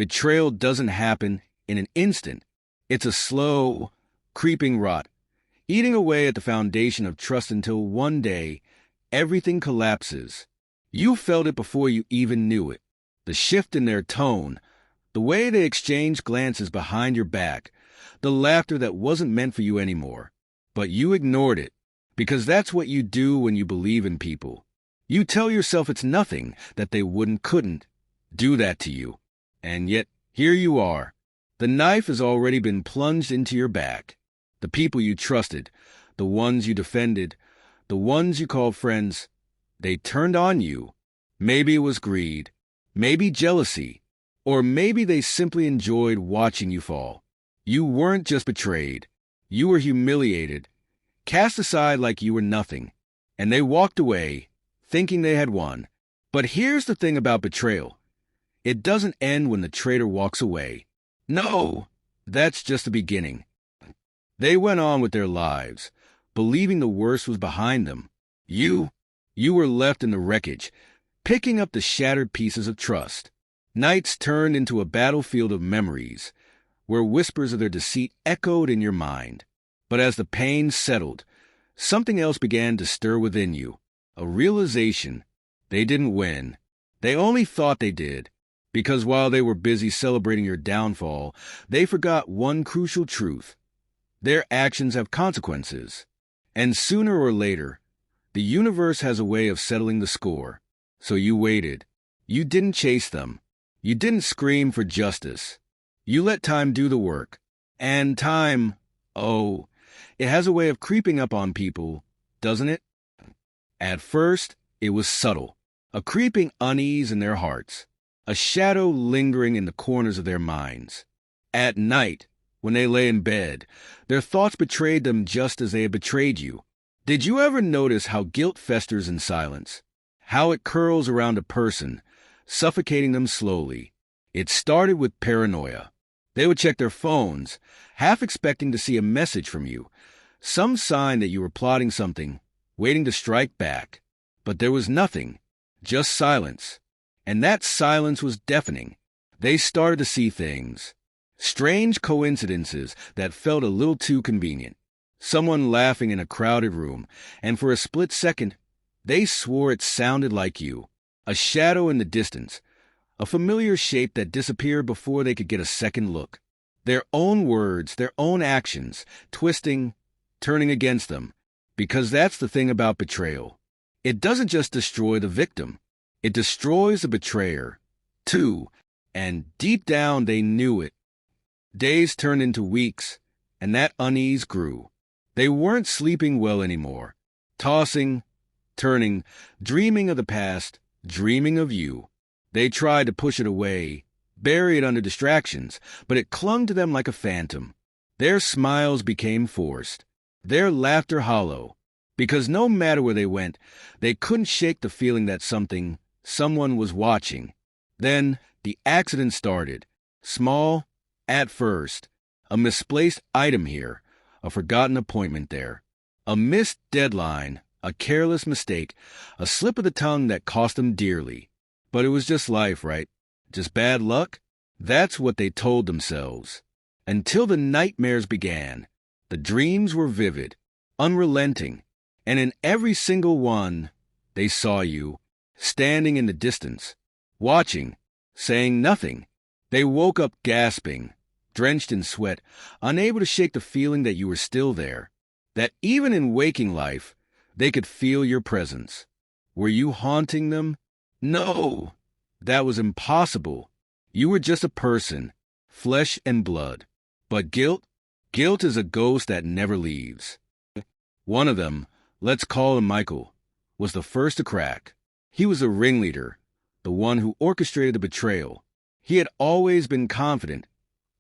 Betrayal doesn't happen in an instant. It's a slow, creeping rot, eating away at the foundation of trust until one day, everything collapses. You felt it before you even knew it. The shift in their tone, the way they exchanged glances behind your back, the laughter that wasn't meant for you anymore. But you ignored it, because that's what you do when you believe in people. You tell yourself it's nothing, that they couldn't do that to you. And yet, here you are. The knife has already been plunged into your back. The people you trusted, the ones you defended, the ones you called friends, they turned on you. Maybe it was greed, maybe jealousy, or maybe they simply enjoyed watching you fall. You weren't just betrayed. You were humiliated, cast aside like you were nothing, and they walked away, thinking they had won. But here's the thing about betrayal. It doesn't end when the traitor walks away. No, that's just the beginning. They went on with their lives, believing the worst was behind them. You were left in the wreckage, picking up the shattered pieces of trust. Nights turned into a battlefield of memories, where whispers of their deceit echoed in your mind. But as the pain settled, something else began to stir within you, a realization. They didn't win. They only thought they did, because while they were busy celebrating your downfall, they forgot one crucial truth. Their actions have consequences, and sooner or later, the universe has a way of settling the score. So you waited. You didn't chase them. You didn't scream for justice. You let time do the work. And time, oh, it has a way of creeping up on people, doesn't it? At first, it was subtle, a creeping unease in their hearts, a shadow lingering in the corners of their minds. At night, when they lay in bed, their thoughts betrayed them just as they had betrayed you. Did you ever notice how guilt festers in silence? How it curls around a person, suffocating them slowly? It started with paranoia. They would check their phones, half expecting to see a message from you, some sign that you were plotting something, waiting to strike back. But there was nothing, just silence. And that silence was deafening. They started to see things, strange coincidences that felt a little too convenient. Someone laughing in a crowded room, and for a split second, they swore it sounded like you. A shadow in the distance, a familiar shape that disappeared before they could get a second look. Their own words, their own actions, twisting, turning against them. Because that's the thing about betrayal. It doesn't just destroy the victim. It destroys the betrayer, too. And deep down they knew it. Days turned into weeks, and that unease grew. They weren't sleeping well anymore. Tossing, turning, dreaming of the past, dreaming of you. They tried to push it away, bury it under distractions, but it clung to them like a phantom. Their smiles became forced, their laughter hollow, because no matter where they went, they couldn't shake the feeling that someone was watching. Then the accident started. Small, at first. A misplaced item here, a forgotten appointment there. A missed deadline, a careless mistake, a slip of the tongue that cost them dearly. But it was just life, right? Just bad luck? That's what they told themselves. Until the nightmares began. The dreams were vivid, unrelenting, and in every single one, they saw you, standing in the distance, watching, saying nothing. They woke up gasping, drenched in sweat, unable to shake the feeling that you were still there, that even in waking life, they could feel your presence. Were you haunting them? No, that was impossible. You were just a person, flesh and blood. But guilt is a ghost that never leaves. One of them, let's call him Michael, was the first to crack. He was the ringleader, the one who orchestrated the betrayal. He had always been confident,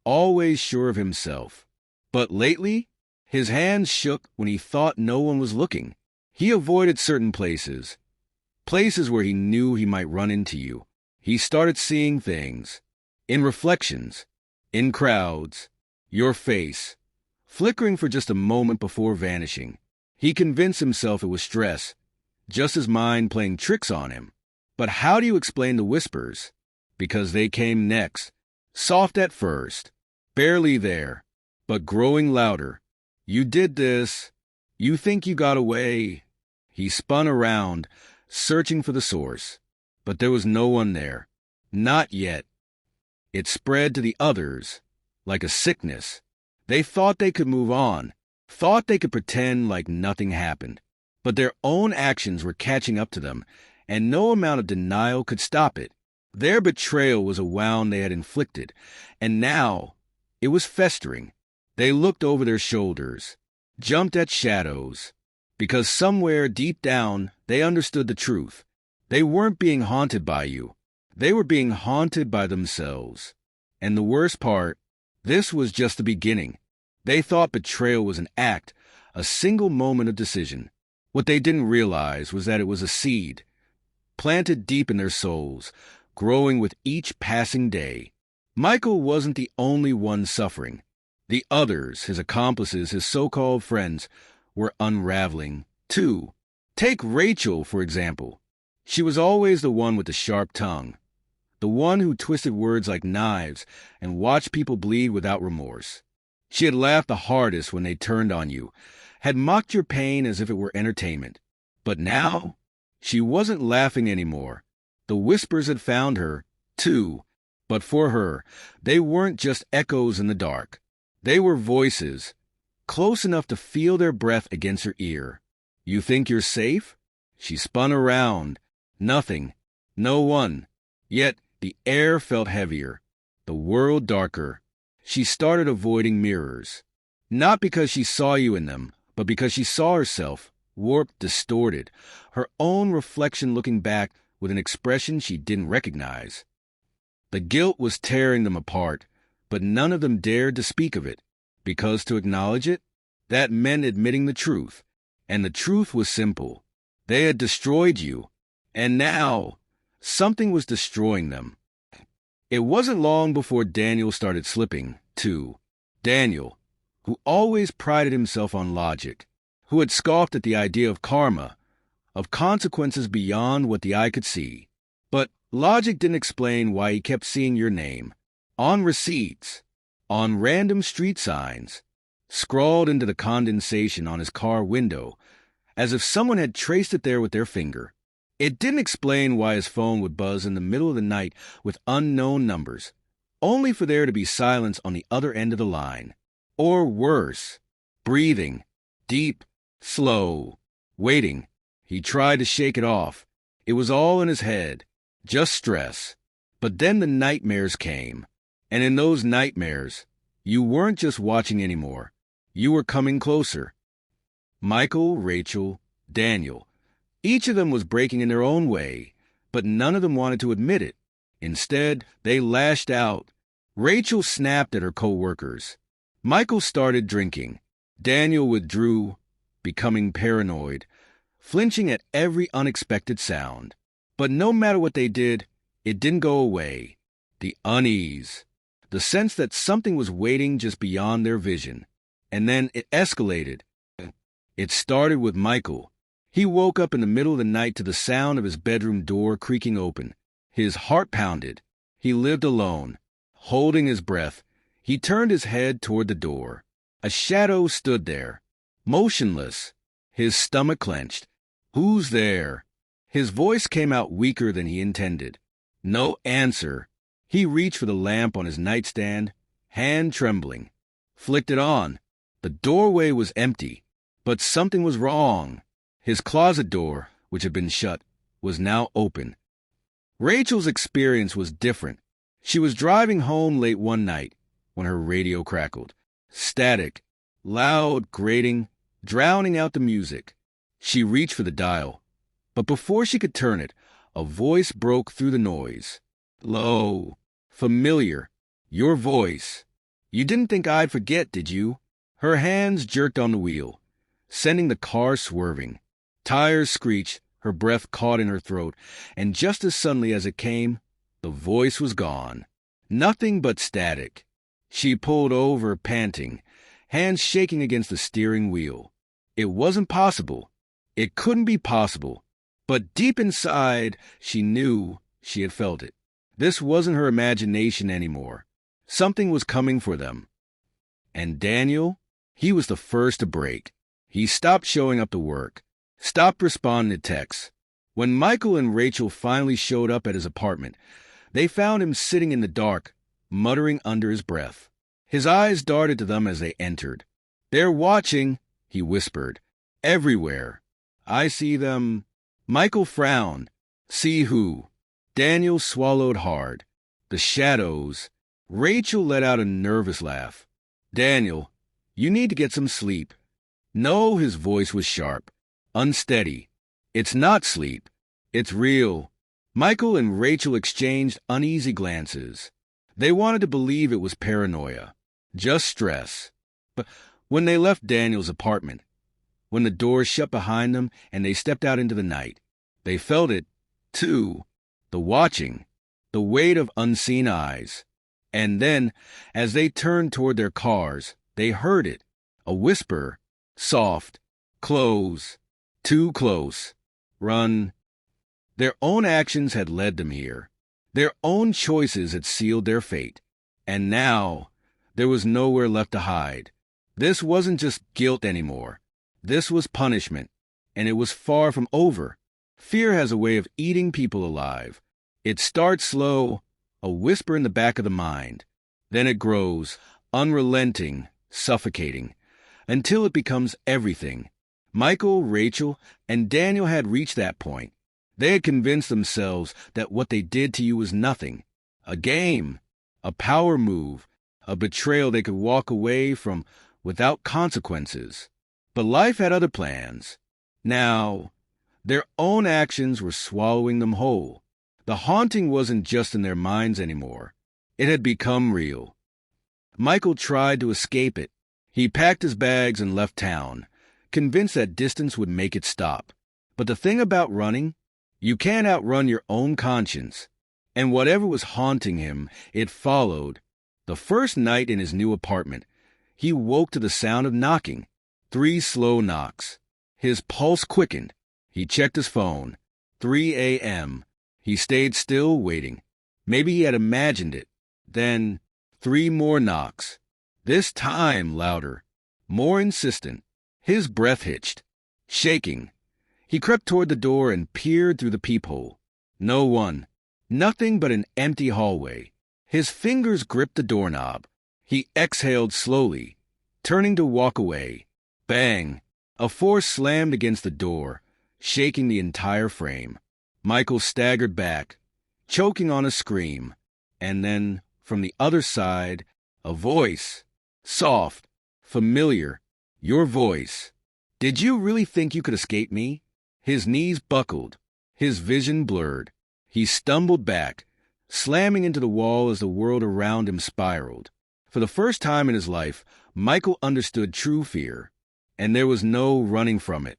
always sure of himself. But lately, his hands shook when he thought no one was looking. He avoided certain places where he knew he might run into you. He started seeing things, in reflections, in crowds, your face, flickering for just a moment before vanishing. He convinced himself it was stress, just his mind playing tricks on him. But how do you explain the whispers? Because they came next. Soft at first, barely there, but growing louder. You did this. You think you got away. He spun around, searching for the source. But there was no one there. Not yet. It spread to the others, like a sickness. They thought they could move on, thought they could pretend like nothing happened. But their own actions were catching up to them, and no amount of denial could stop it. Their betrayal was a wound they had inflicted, and now it was festering. They looked over their shoulders, jumped at shadows, because somewhere deep down they understood the truth. They weren't being haunted by you. They were being haunted by themselves. And the worst part, this was just the beginning. They thought betrayal was an act, a single moment of decision. What they didn't realize was that it was a seed, planted deep in their souls, growing with each passing day. Michael wasn't the only one suffering. The others, his accomplices, his so-called friends, were unraveling, too. Take Rachel, for example. She was always the one with the sharp tongue, the one who twisted words like knives and watched people bleed without remorse. She had laughed the hardest when they turned on you, had mocked your pain as if it were entertainment. But now, she wasn't laughing anymore. The whispers had found her, too. But for her, they weren't just echoes in the dark. They were voices, close enough to feel their breath against her ear. You think you're safe? She spun around. Nothing. No one. Yet the air felt heavier, the world darker. She started avoiding mirrors. Not because she saw you in them, but because she saw herself, warped, distorted, her own reflection looking back with an expression she didn't recognize. The guilt was tearing them apart, but none of them dared to speak of it, because to acknowledge it, that meant admitting the truth. And the truth was simple. They had destroyed you, and now something was destroying them. It wasn't long before Daniel started slipping, too. Daniel, who always prided himself on logic, who had scoffed at the idea of karma, of consequences beyond what the eye could see. But logic didn't explain why he kept seeing your name, on receipts, on random street signs, scrawled into the condensation on his car window, as if someone had traced it there with their finger. It didn't explain why his phone would buzz in the middle of the night with unknown numbers, only for there to be silence on the other end of the line. Or worse, breathing, deep, slow, waiting. He tried to shake it off. It was all in his head, just stress. But then the nightmares came. And in those nightmares, you weren't just watching anymore. You were coming closer. Michael, Rachel, Daniel. Each of them was breaking in their own way, but none of them wanted to admit it. Instead, they lashed out. Rachel snapped at her co-workers. Michael started drinking. Daniel withdrew, becoming paranoid, flinching at every unexpected sound. But no matter what they did, it didn't go away. The unease, the sense that something was waiting just beyond their vision. And then it escalated. It started with Michael. He woke up in the middle of the night to the sound of his bedroom door creaking open. His heart pounded. He lived alone. Holding his breath, he turned his head toward the door. A shadow stood there, motionless, his stomach clenched. "Who's there?" His voice came out weaker than he intended. No answer. He reached for the lamp on his nightstand, hand trembling. Flicked it on. The doorway was empty, but something was wrong. His closet door, which had been shut, was now open. Rachel's experience was different. She was driving home late one night when her radio crackled. Static, loud, grating, drowning out the music. She reached for the dial, but before she could turn it, a voice broke through the noise. Low, familiar, your voice. "You didn't think I'd forget, did you?" Her hands jerked on the wheel, sending the car swerving. Tires screeched, her breath caught in her throat, and just as suddenly as it came, the voice was gone. Nothing but static. She pulled over, panting, hands shaking against the steering wheel. It wasn't possible. It couldn't be possible. But deep inside, she knew she had felt it. This wasn't her imagination anymore. Something was coming for them. And Daniel, he was the first to break. He stopped showing up to work, stopped responding to texts. When Michael and Rachel finally showed up at his apartment, they found him sitting in the dark, muttering under his breath. His eyes darted to them as they entered. "They're watching," he whispered. "Everywhere. I see them." Michael frowned. "See who?" Daniel swallowed hard. "The shadows." Rachel let out a nervous laugh. "Daniel, you need to get some sleep." No, his voice was sharp, unsteady. "It's not sleep. It's real." Michael and Rachel exchanged uneasy glances. They wanted to believe it was paranoia, just stress. But when they left Daniel's apartment, when the doors shut behind them and they stepped out into the night, they felt it, too. The watching, the weight of unseen eyes. And then, as they turned toward their cars, they heard it, a whisper, soft, "Close, too close, run." Their own actions had led them here. Their own choices had sealed their fate. And now, there was nowhere left to hide. This wasn't just guilt anymore. This was punishment, and it was far from over. Fear has a way of eating people alive. It starts slow, a whisper in the back of the mind. Then it grows, unrelenting, suffocating, until it becomes everything. Michael, Rachel, and Daniel had reached that point. They had convinced themselves that what they did to you was nothing. A game, a power move, a betrayal they could walk away from without consequences. But life had other plans. Now, their own actions were swallowing them whole. The haunting wasn't just in their minds anymore. It had become real. Michael tried to escape it. He packed his bags and left town, convinced that distance would make it stop. But the thing about running, you can't outrun your own conscience. And whatever was haunting him, it followed. The first night in his new apartment, he woke to the sound of knocking. 3 slow knocks. His pulse quickened. He checked his phone. 3 a.m. He stayed still, waiting. Maybe he had imagined it. Then 3 more knocks. This time louder, more insistent. His breath hitched, shaking. He crept toward the door and peered through the peephole. No one. Nothing but an empty hallway. His fingers gripped the doorknob. He exhaled slowly, turning to walk away. Bang! A force slammed against the door, shaking the entire frame. Michael staggered back, choking on a scream. And then, from the other side, a voice. Soft, familiar. Your voice. "Did you really think you could escape me?" His knees buckled, his vision blurred. He stumbled back, slamming into the wall as the world around him spiraled. For the first time in his life, Michael understood true fear, and there was no running from it.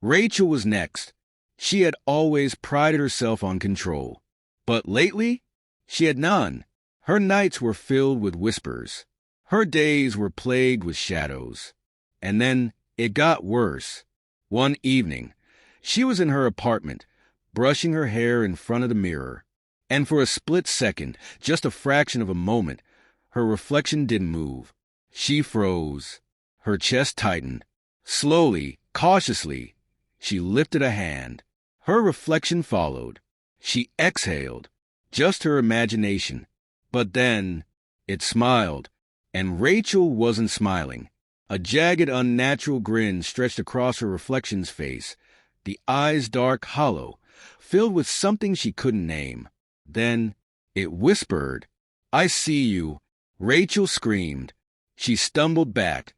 Rachel was next. She had always prided herself on control. But lately, she had none. Her nights were filled with whispers. Her days were plagued with shadows. And then it got worse. One evening, she was in her apartment, brushing her hair in front of the mirror. And for a split second, just a fraction of a moment, her reflection didn't move. She froze. Her chest tightened. Slowly, cautiously, she lifted a hand. Her reflection followed. She exhaled, just her imagination. But then, it smiled. And Rachel wasn't smiling. A jagged, unnatural grin stretched across her reflection's face, the eyes dark, hollow, filled with something she couldn't name. Then it whispered, "I see you." Rachel screamed. She stumbled back,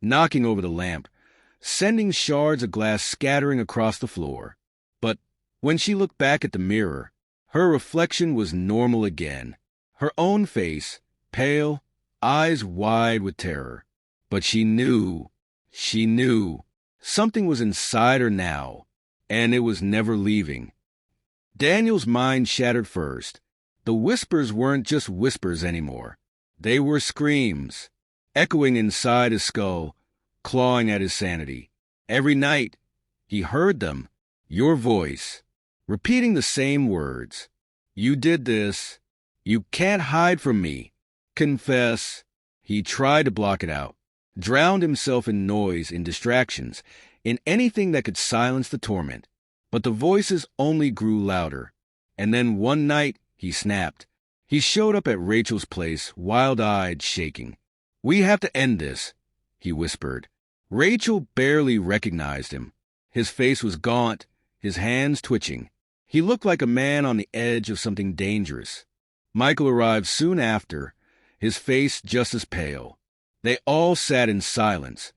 knocking over the lamp, sending shards of glass scattering across the floor. But when she looked back at the mirror, her reflection was normal again. Her own face, pale, eyes wide with terror. But she knew, something was inside her now, and it was never leaving. Daniel's mind shattered first. The whispers weren't just whispers anymore. They were screams, echoing inside his skull, clawing at his sanity. Every night, he heard them, your voice, repeating the same words. "You did this. You can't hide from me. Confess. He tried to block it out, drowned himself in noise, in distractions, in anything that could silence the torment. But the voices only grew louder. And then one night, he snapped. He showed up at Rachel's place, wild-eyed, shaking. "We have to end this," he whispered. Rachel barely recognized him. His face was gaunt, his hands twitching. He looked like a man on the edge of something dangerous. Michael arrived soon after, his face just as pale. They all sat in silence,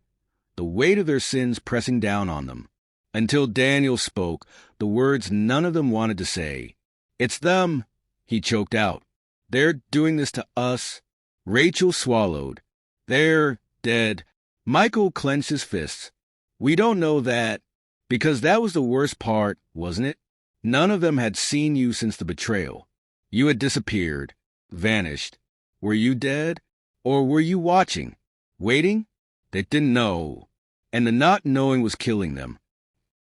the weight of their sins pressing down on them, until Daniel spoke, the words none of them wanted to say. "It's them," he choked out. "They're doing this to us." Rachel swallowed. "They're dead." Michael clenched his fists. "We don't know that, because that was the worst part, wasn't it? None of them had seen you since the betrayal. You had disappeared, vanished. Were you dead? Or were you watching? Waiting? They didn't know. And the not knowing was killing them.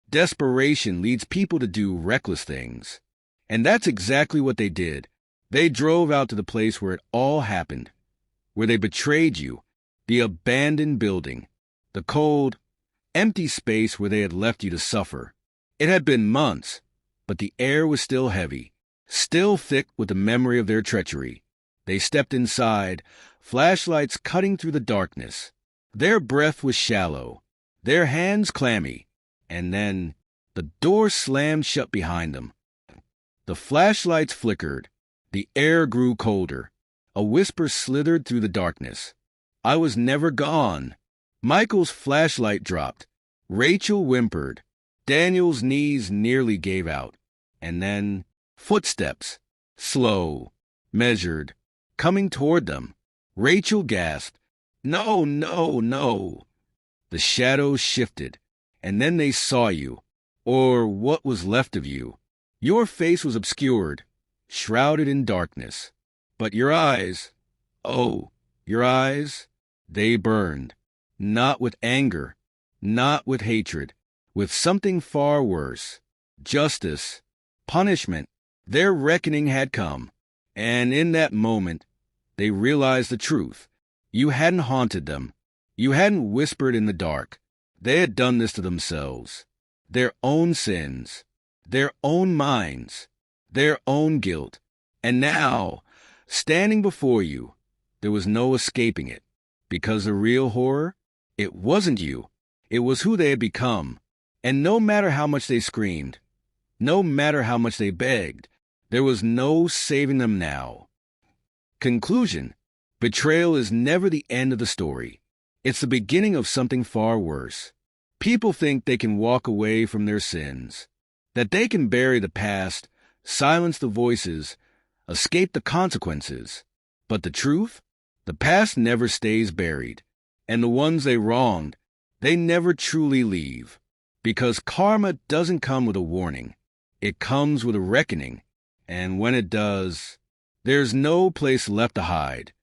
Desperation leads people to do reckless things. And that's exactly what they did. They drove out to the place where it all happened, where they betrayed you, the abandoned building, the cold, empty space where they had left you to suffer. It had been months, but the air was still heavy, still thick with the memory of their treachery. They stepped inside, flashlights cutting through the darkness. Their breath was shallow, their hands clammy, and then the door slammed shut behind them. The flashlights flickered. The air grew colder. A whisper slithered through the darkness. "I was never gone." Michael's flashlight dropped. Rachel whimpered. Daniel's knees nearly gave out. And then footsteps, slow, measured, coming toward them. Rachel gasped. "No, no, no." The shadows shifted, and then they saw you, or what was left of you. Your face was obscured, shrouded in darkness. But your eyes, oh, your eyes, they burned. Not with anger, not with hatred, with something far worse. Justice, punishment. Their reckoning had come. And in that moment, they realized the truth. You hadn't haunted them. You hadn't whispered in the dark. They had done this to themselves. Their own sins, their own minds, their own guilt. And now, standing before you, there was no escaping it. Because the real horror, it wasn't you. It was who they had become. And no matter how much they screamed, no matter how much they begged, there was no saving them now. Conclusion: betrayal is never the end of the story. It's the beginning of something far worse. People think they can walk away from their sins, that they can bury the past, silence the voices, escape the consequences. But the truth? The past never stays buried, and the ones they wronged, they never truly leave. Because karma doesn't come with a warning. It comes with a reckoning, and when it does, there's no place left to hide.